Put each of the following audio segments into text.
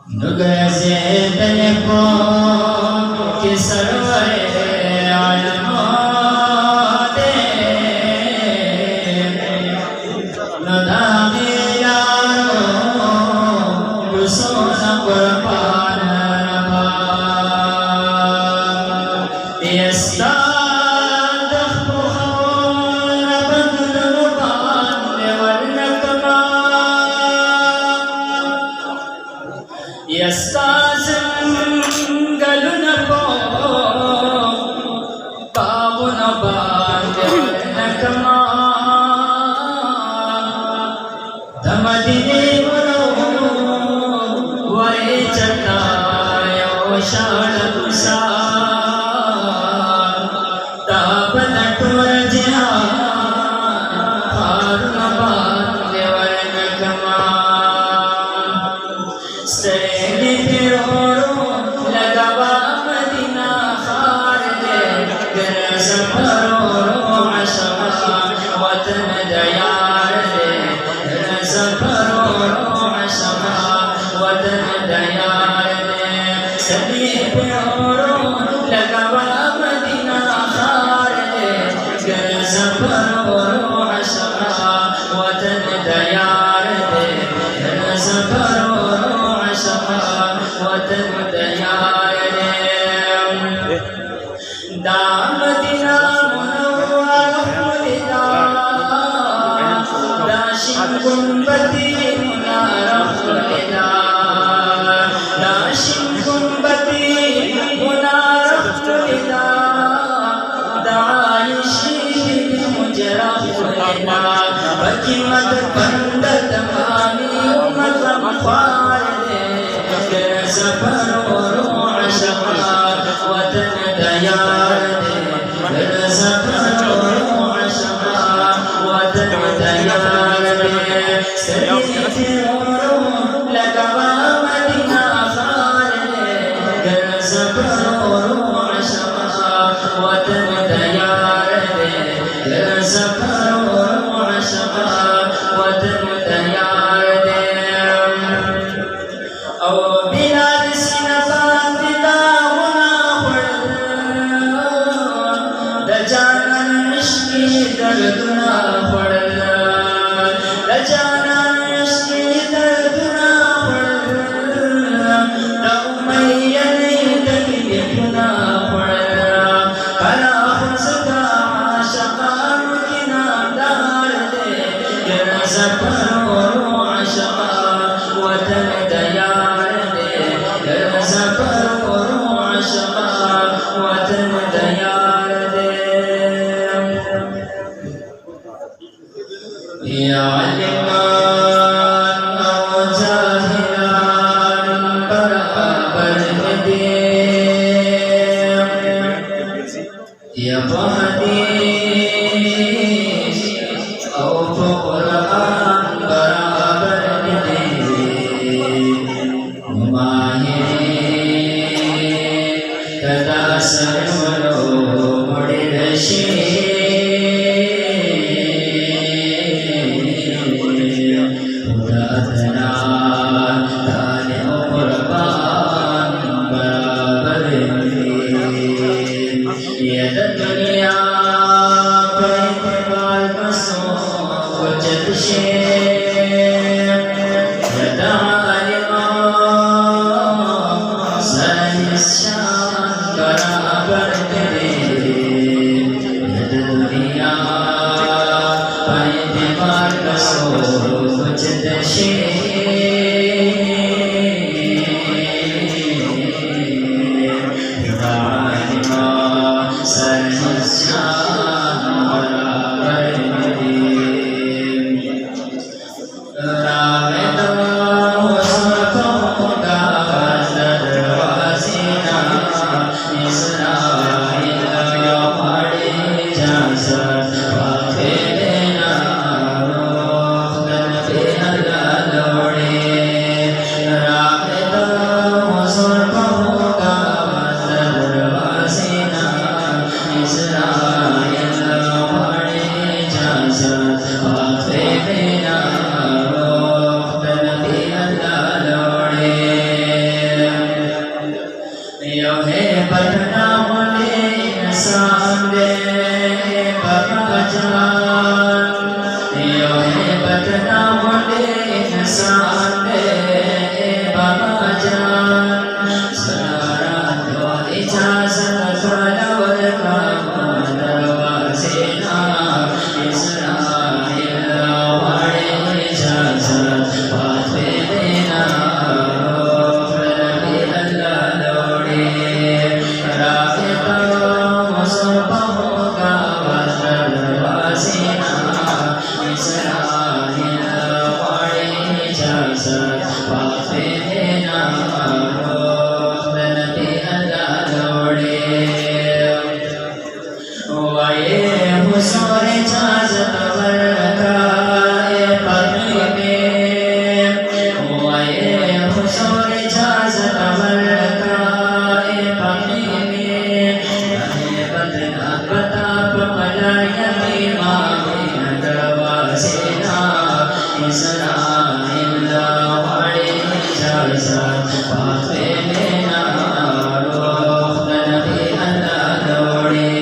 नुगज़े दिल को कि सरवरे आलमा दे नदामे यारो रुसोना कुर्बान रबा यस्ताद खुर बदन रुबान वरनकमा यस्ताज़म गलुन को बाबुन बांध वरनकमा धमदिने वरो वरे चतायो शान तुसा ताबन टोर जहां हारुन बांध वरनकमा सैनी फिरोरो लगावा मदीना खार दे गर सफरो अशका वतन दयार दे गर सफरो अशका वतन दयार दे सैनी फिरोरो लगावा मदीना खार दे गर सफरो अशका वतन दयार दे गर सफरो वतन दयार दे दामदिना मुनव्वर खुदा दाशिम गुंबती मुनार खुदा दाशिम गुंबती मुनार खुदा दाइशी मुजरा खुदा बकी मद बंद तमामी उम्मत मख्वार दे सफरो अशका वतन दयार दे सफरो अशका वतन दयार दे सरी फिरोरो लगावा मदीना खार दे सफरो अशका वतन दयार दे सफरो अशका वतन दयार दे ओ बिलाद सिनबान दिदावना पड़ल रजानन इश्की दर्दना पड़ल रजानन इश्की दर्दना पड़ल रउमैयन तकलीफना पड़ल कला खुसदा आशकान किना दार दे गर सफरो अशका वतन दयार दे सफरो अशका वतन दयार दे या अलिमान औ जाहिलान बराबर दे या हदीस औ कुरान बराबर दे कदा सर्वलो मड़ी रशे उदाहरणा ताने कुर्बान बराबर ये दुनिया पे बाल बसो वजद शे बदना मुले इंसान दे बाबा जान, यो है बदना मुले इंसान दे बाबा जान। सरारा दो इजाजत खलवर का दरवाजे ना इसराइल वाले इजाजत पाते देना। नबी अल्लाह लोड़े राहे करो मुसफा होगा दरवाजे ना इसराइल वाले इजाजत पाते देना। नबी अल्लाह लोड़े वाये हुसूर इजाजत वर्काए पगड़ी में, वाये हुसूर इजाजत वर्काए पगड़ी में। रहे बदना प्रताप मलयामी मामिन दरवाजे ना इसराइल वाले इजाजत पाते देना। नबी अल्लाह लोड़े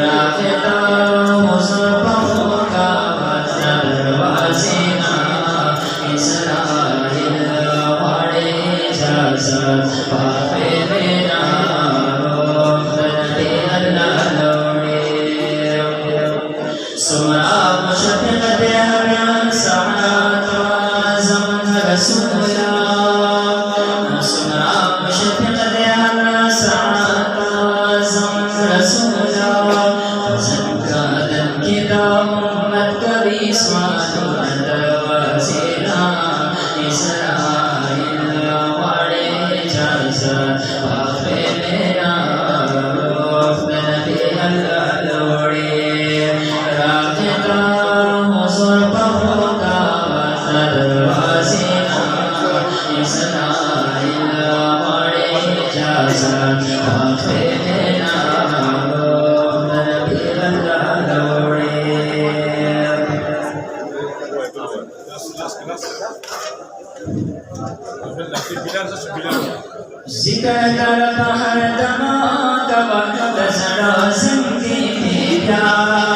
राहे करो मुसफा होगा दरवाजे ना इसराइल वाले इजाजत पाते देना। नबी अल्लाह लोड़े सुमरा मुशफ़िक़ दे हर सआत आज़म रसूला, सुमरा मुशफ़िक़ दे हर सआत आज़म रसूला। ज़ंकादन की उम्मत कभी स्वादो दरवाजे ना इसराइल वाले इजाजत पाते देना। नबी अल्लाह लोड़े राहे करो मुसफा होगा दरवाजे ना इसराइल वाले इजाजत पाते देना। नबी अल्लाह लोड़े जिक्र कर हर दमा तब दसरा जिंदगी प्यार।